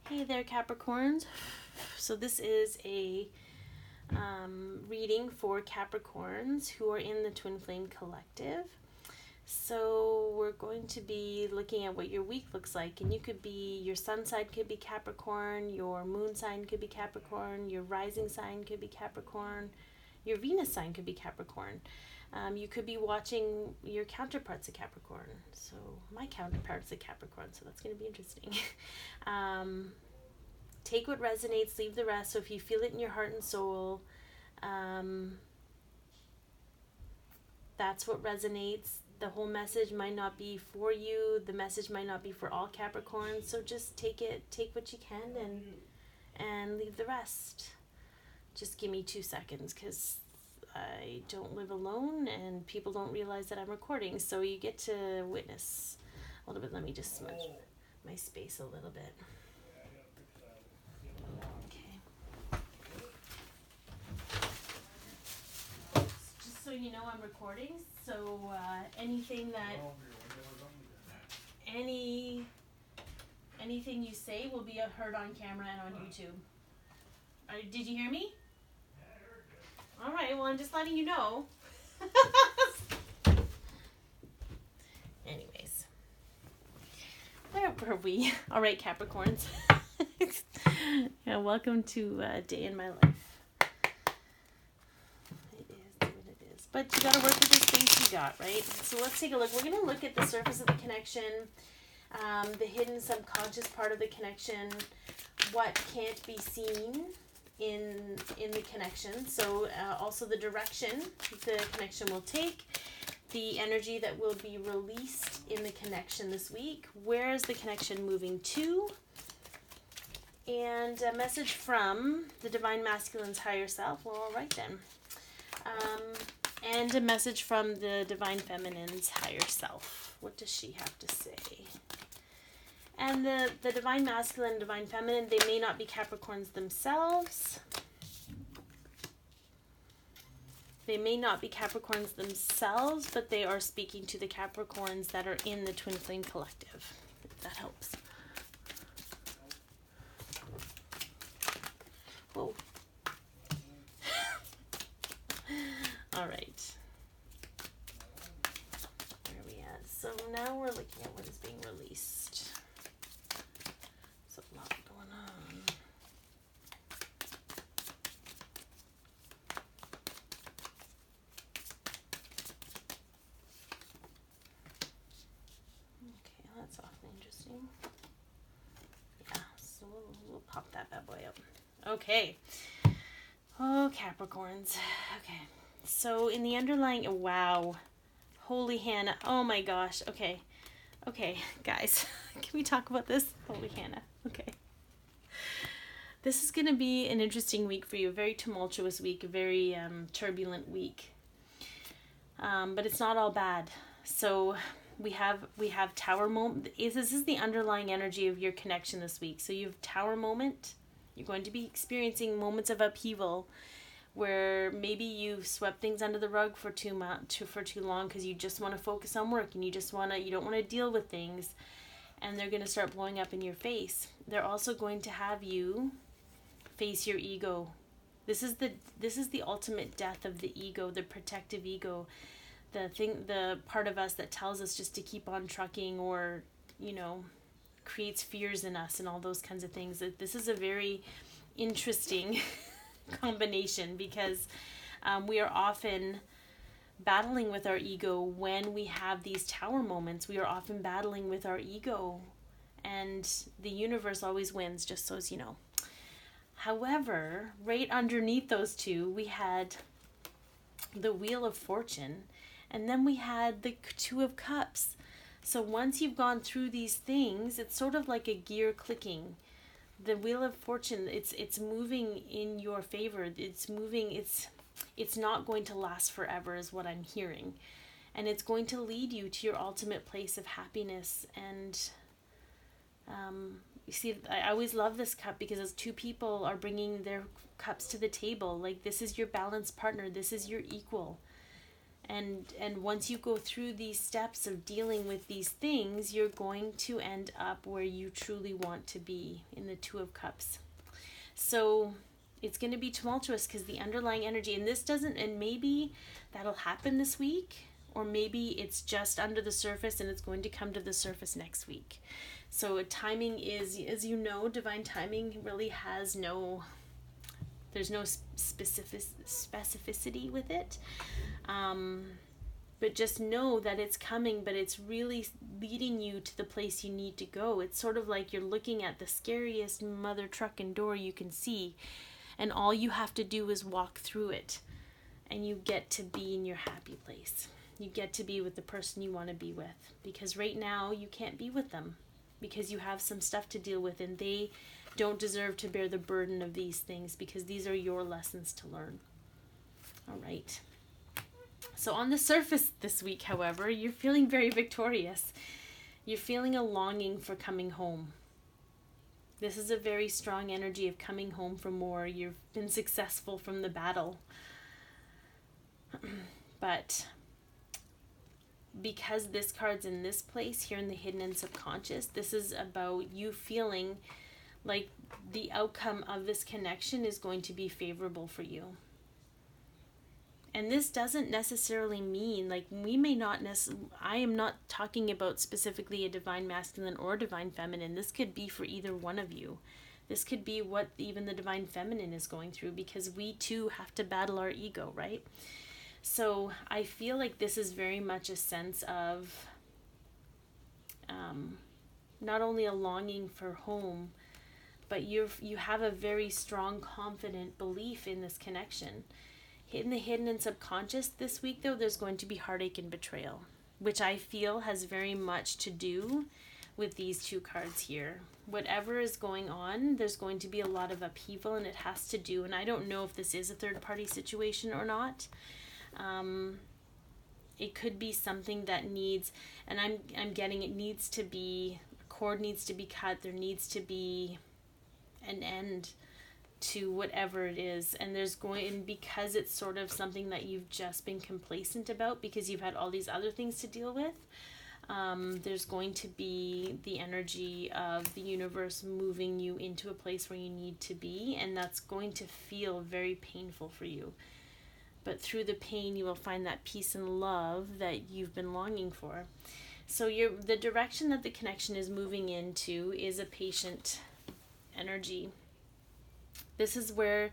Hey there, Capricorns. So this is a reading for Capricorns who are in the Twin Flame Collective. So we're going to be looking at what your week looks like, and you could be, your sun sign could be Capricorn, your moon sign could be Capricorn, your rising sign could be Capricorn, your Venus sign could be Capricorn. You could be watching your counterparts of Capricorn. So my counterparts of Capricorn, so that's going to be interesting. Take what resonates, leave the rest. So if you feel it in your heart and soul, that's what resonates. The whole message might not be for you. The message might not be for all Capricorns. So just take what you can and leave the rest. Just give me 2 seconds because I don't live alone and people don't realize that I'm recording. So you get to witness a little bit. Let me just smudge my space a little bit. So you know I'm recording, so anything you say will be heard on camera and on YouTube. Did you hear me? Yeah, I heard you. All right, well, I'm just letting you know. Anyways, where were we? All right, Capricorns. Yeah, welcome to a day in my life. But you got to work with the space you got, right? So let's take a look. We're going to look at the surface of the connection, the hidden subconscious part of the connection, what can't be seen in the connection. So also the direction the connection will take, the energy that will be released in the connection this week. Where is the connection moving to? And a message from the Divine Masculine's higher self. Well, all right then. And a message from the Divine Feminine's higher self. What does she have to say? And the Divine Masculine and Divine Feminine, they may not be Capricorns themselves. They may not be Capricorns themselves, but they are speaking to the Capricorns that are in the Twin Flame Collective, if that helps. Whoa. All right. Where are we at? So now we're looking at what is being released. There's a lot going on. Okay, that's awfully interesting. Yeah, so we'll pop that bad boy up. Okay. Oh, Capricorns. Okay. So in the underlying, wow, holy Hannah, oh my gosh, okay, guys, can we talk about this? Holy Hannah, okay. This is going to be an interesting week for you, a very tumultuous week, a very turbulent week, but it's not all bad. So we have Tower Moment. This is the underlying energy of your connection this week. So you have Tower Moment. You're going to be experiencing moments of upheaval where maybe you've swept things under the rug for too long because you just want to focus on work and you don't want to deal with things, and they're going to start blowing up in your face. They're also going to have you face your ego. This is the ultimate death of the ego, the protective ego, the part of us that tells us just to keep on trucking, or creates fears in us and all those kinds of things. This is a very interesting combination because we are often battling with our ego when we have these tower moments. We are often battling with our ego, and the universe always wins, just so as you know. However, right underneath those two, we had the Wheel of Fortune, and then we had the Two of Cups. So once you've gone through these things, it's sort of like a gear clicking. The Wheel of Fortune, it's moving in your favor. It's moving, it's not going to last forever is what I'm hearing. And it's going to lead you to your ultimate place of happiness. And you see, I always love this cup because as two people are bringing their cups to the table, like this is your balanced partner, this is your equal. And once you go through these steps of dealing with these things, you're going to end up where you truly want to be, in the Two of Cups. So it's going to be tumultuous because the underlying energy, and this doesn't, and maybe that'll happen this week, or maybe it's just under the surface and it's going to come to the surface next week. So timing is, as you know, divine timing really has no, there's no specificity with it. But just know that it's coming, but it's really leading you to the place you need to go. It's sort of like you're looking at the scariest mother trucking door you can see, and all you have to do is walk through it, and you get to be in your happy place. You get to be with the person you want to be with, because right now you can't be with them because you have some stuff to deal with, and they don't deserve to bear the burden of these things, because these are your lessons to learn. All right. So on the surface this week, however, you're feeling very victorious. You're feeling a longing for coming home. This is a very strong energy of coming home from war. You've been successful from the battle. But because this card's in this place here in the hidden and subconscious, this is about you feeling like the outcome of this connection is going to be favorable for you. And this doesn't necessarily mean, like, we may not I am not talking about specifically a divine masculine or divine feminine. This could be for either one of you. This could be what even the divine feminine is going through, because we too have to battle our ego, right? So I feel like this is very much a sense of not only a longing for home, but you have a very strong, confident belief in this connection. In the hidden and subconscious this week, though, there's going to be heartache and betrayal, which I feel has very much to do with these two cards here. Whatever is going on, there's going to be a lot of upheaval, and it has to do, and I don't know if this is a third-party situation or not. It could be something that needs, and I'm getting, it needs to be, a cord needs to be cut, there needs to be an end to whatever it is, and because it's sort of something that you've just been complacent about because you've had all these other things to deal with, there's going to be the energy of the universe moving you into a place where you need to be, and that's going to feel very painful for you. But through the pain, you will find that peace and love that you've been longing for. So the direction that the connection is moving into is a patient energy. This is where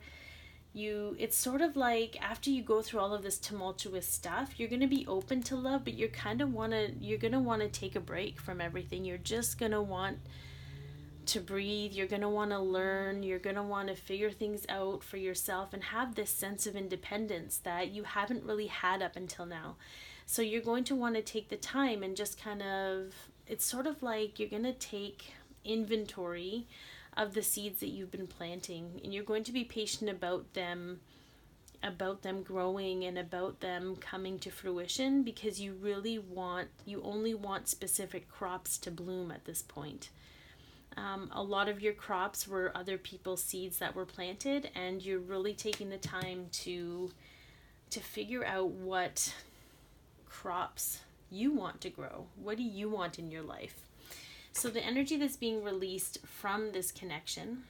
it's sort of like after you go through all of this tumultuous stuff, you're going to be open to love, but you're going to want to take a break from everything. You're just going to want to breathe. You're going to want to learn. You're going to want to figure things out for yourself and have this sense of independence that you haven't really had up until now. So you're going to want to take the time and just kind of, it's sort of like you're going to take inventory of the seeds that you've been planting, and you're going to be patient about them growing and about them coming to fruition, because you only want specific crops to bloom at this point. A lot of your crops were other people's seeds that were planted, and you're really taking the time to figure out what crops you want to grow. What do you want in your life? So the energy that's being released from this connection,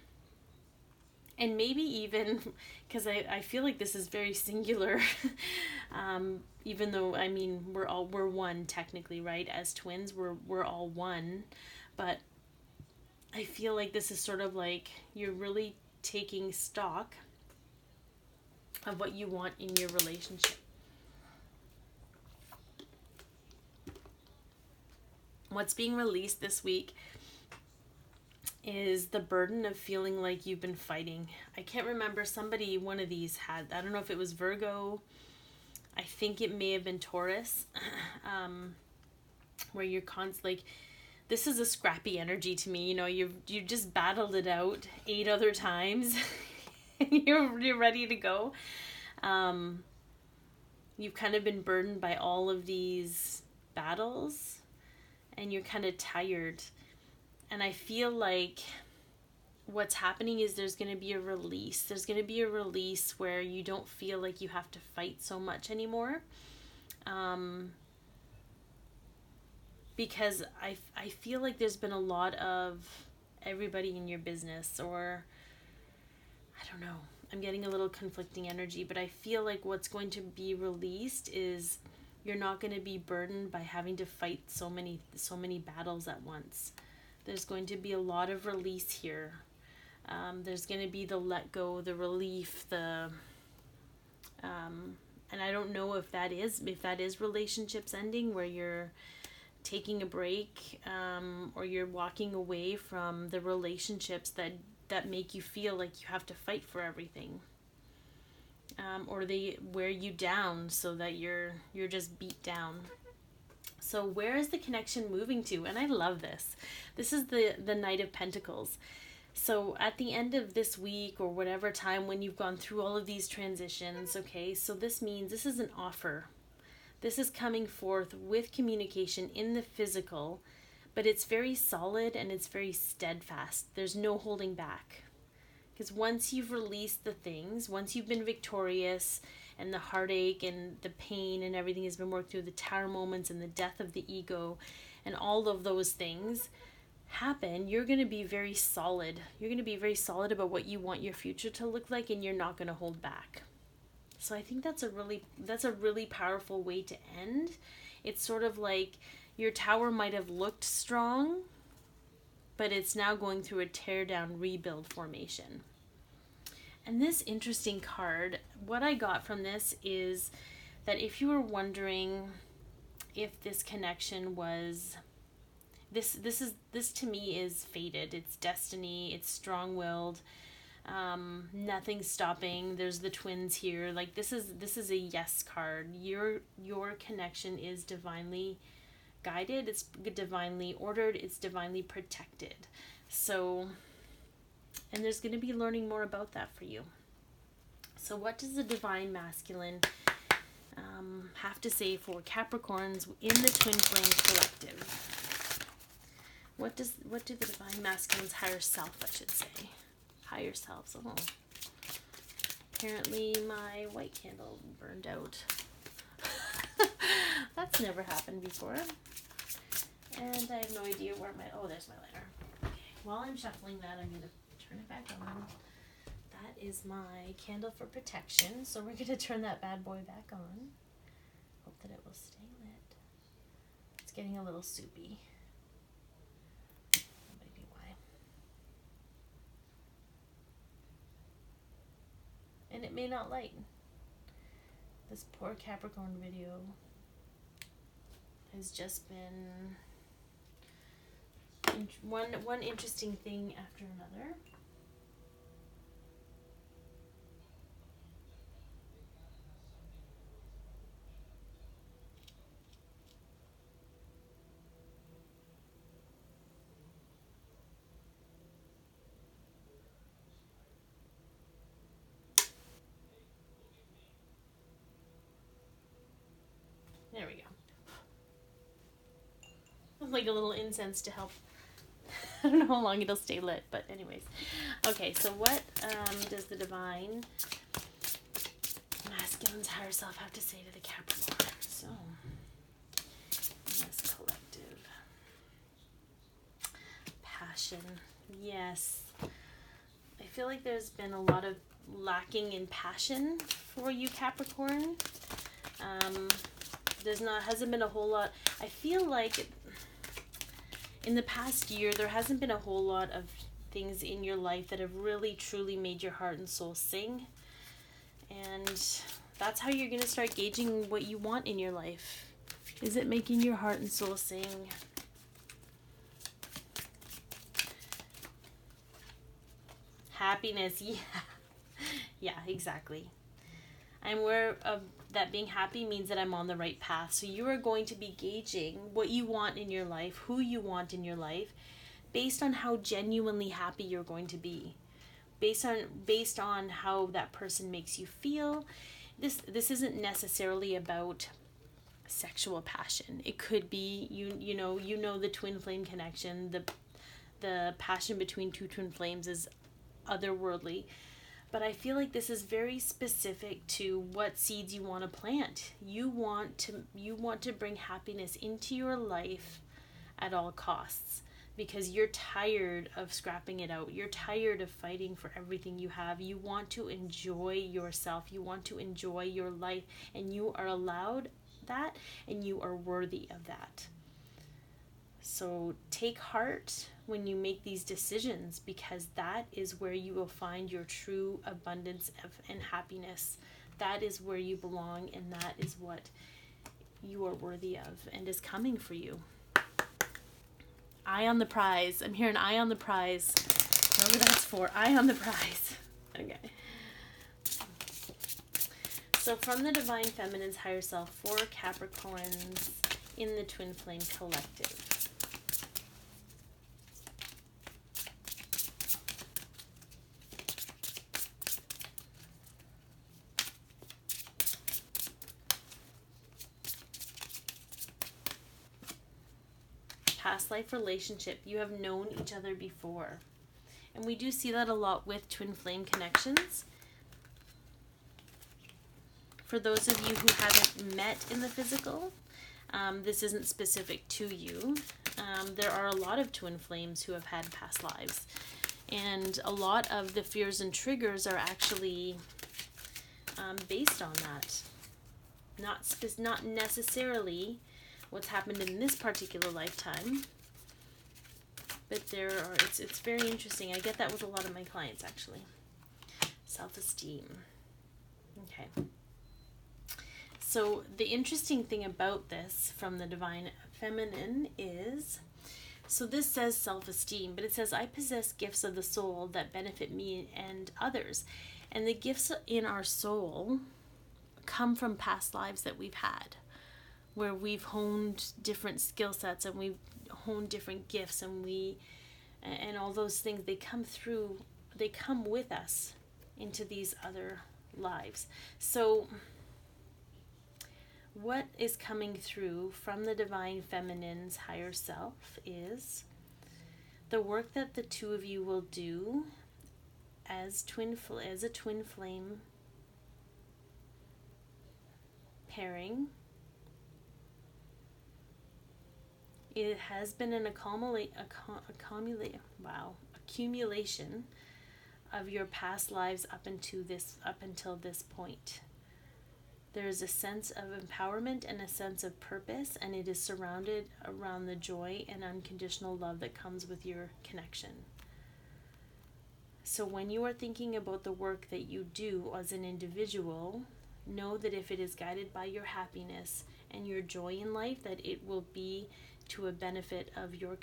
and maybe even, because I feel like this is very singular, even though, I mean, we're one technically, right? As twins, we're all one, but I feel like this is sort of like you're really taking stock of what you want in your relationship. What's being released this week is the burden of feeling like you've been fighting. I can't remember, one of these had, I don't know if it was Virgo, I think it may have been Taurus, where you're constantly, this is a scrappy energy to me, you just battled it out 8 other times, and you're ready to go. You've kind of been burdened by all of these battles, and you're kind of tired. And I feel like what's happening is there's going to be a release. There's going to be a release where you don't feel like you have to fight so much anymore. Because I feel like there's been a lot of everybody in your business, or I don't know, I'm getting a little conflicting energy, but I feel like what's going to be released is you're not going to be burdened by having to fight so many battles at once. There's going to be a lot of release here. There's going to be the let go, the relief, and I don't know if that is relationships ending, where you're taking a break, or you're walking away from the relationships that make you feel like you have to fight for everything, or they wear you down so that you're just beat down. So where is the connection moving to? And I love this. This is the Knight of Pentacles. So at the end of this week, or whatever time when you've gone through all of these transitions, okay, so this means this is an offer. This is coming forth with communication in the physical, but it's very solid and it's very steadfast. There's no holding back. Because once you've released the things, once you've been victorious, and the heartache and the pain and everything has been worked through, the tower moments and the death of the ego and all of those things happen, you're going to be very solid. You're going to be very solid about what you want your future to look like, and you're not going to hold back. So I think that's a really powerful way to end. It's sort of like your tower might have looked strong, but it's now going through a tear down rebuild formation. And this interesting card, what I got from this is that if you were wondering if this connection was this to me is fated. It's destiny. It's strong-willed. Nothing's stopping. There's the twins here. Like this is a yes card. Your connection is divinely guided. It's divinely ordered. It's divinely protected. So, and there's going to be learning more about that for you. So what does the divine masculine have to say for Capricorns in the Twin Flame Collective? What do the divine masculine's higher self, I should say? Higher selves. Oh. Apparently my white candle burned out. That's never happened before. And I have no idea where there's my lighter. Okay. While I'm shuffling that, I'm going to turn it back on. That is my candle for protection. So we're going to turn that bad boy back on. Hope that it will stay lit. It's getting a little soupy. And it may not light. This poor Capricorn video has just been one interesting thing after another. There we go. Like a little incense to help. I don't know how long it'll stay lit, but anyways. Okay, so what does the divine masculine's higher self have to say to the Capricorn? So, in this collective. Passion. Yes. I feel like there's been a lot of lacking in passion for you, Capricorn. Hasn't been a whole lot. I feel like in the past year there hasn't been a whole lot of things in your life that have really truly made your heart and soul sing, and that's how you're going to start gauging what you want in your life. Is it making your heart and soul sing? Happiness. Yeah, exactly. I'm aware of that being happy means that I'm on the right path. So you are going to be gauging what you want in your life, who you want in your life, based on how genuinely happy you're going to be. Based on how that person makes you feel. This isn't necessarily about sexual passion. It could be you know the twin flame connection, the passion between two twin flames is otherworldly. But I feel like this is very specific to what seeds you want to plant. You want to bring happiness into your life at all costs, because you're tired of scrapping it out. You're tired of fighting for everything you have. You want to enjoy yourself. You want to enjoy your life, and you are allowed that, and you are worthy of that. So take heart when you make these decisions, because that is where you will find your true abundance and happiness. That is where you belong, and that is what you are worthy of and is coming for you. Eye on the prize. I'm hearing eye on the prize. Whatever that's for. Eye on the prize. Okay. So from the Divine Feminine's Higher Self for Capricorns in the Twin Flame Collective. Past life relationship. You have known each other before. And we do see that a lot with twin flame connections. For those of you who haven't met in the physical, this isn't specific to you. There are a lot of twin flames who have had past lives. And a lot of the fears and triggers are actually based on that. Not necessarily what's happened in this particular lifetime, but it's very interesting. I get that with a lot of my clients, actually. Self-esteem. Okay. So the interesting thing about this from the Divine Feminine is, so this says self-esteem, but it says, I possess gifts of the soul that benefit me and others. And the gifts in our soul come from past lives that we've had, where we've honed different skill sets and we've honed different gifts, and all those things, they come with us into these other lives. So what is coming through from the Divine Feminine's Higher Self is the work that the two of you will do as a twin flame pairing. It has been an accumulation of your past lives up until this point. There is a sense of empowerment and a sense of purpose, and it is surrounded around the joy and unconditional love that comes with your connection. So when you are thinking about the work that you do as an individual, know that if it is guided by your happiness and your joy in life, that it will be to a benefit of your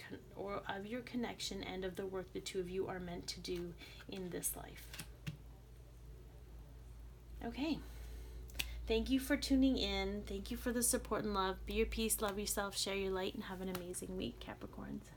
connection and of the work the two of you are meant to do in this life. Okay. Thank you for tuning in. Thank you for the support and love. Be your peace, love yourself, share your light, and have an amazing week, Capricorns.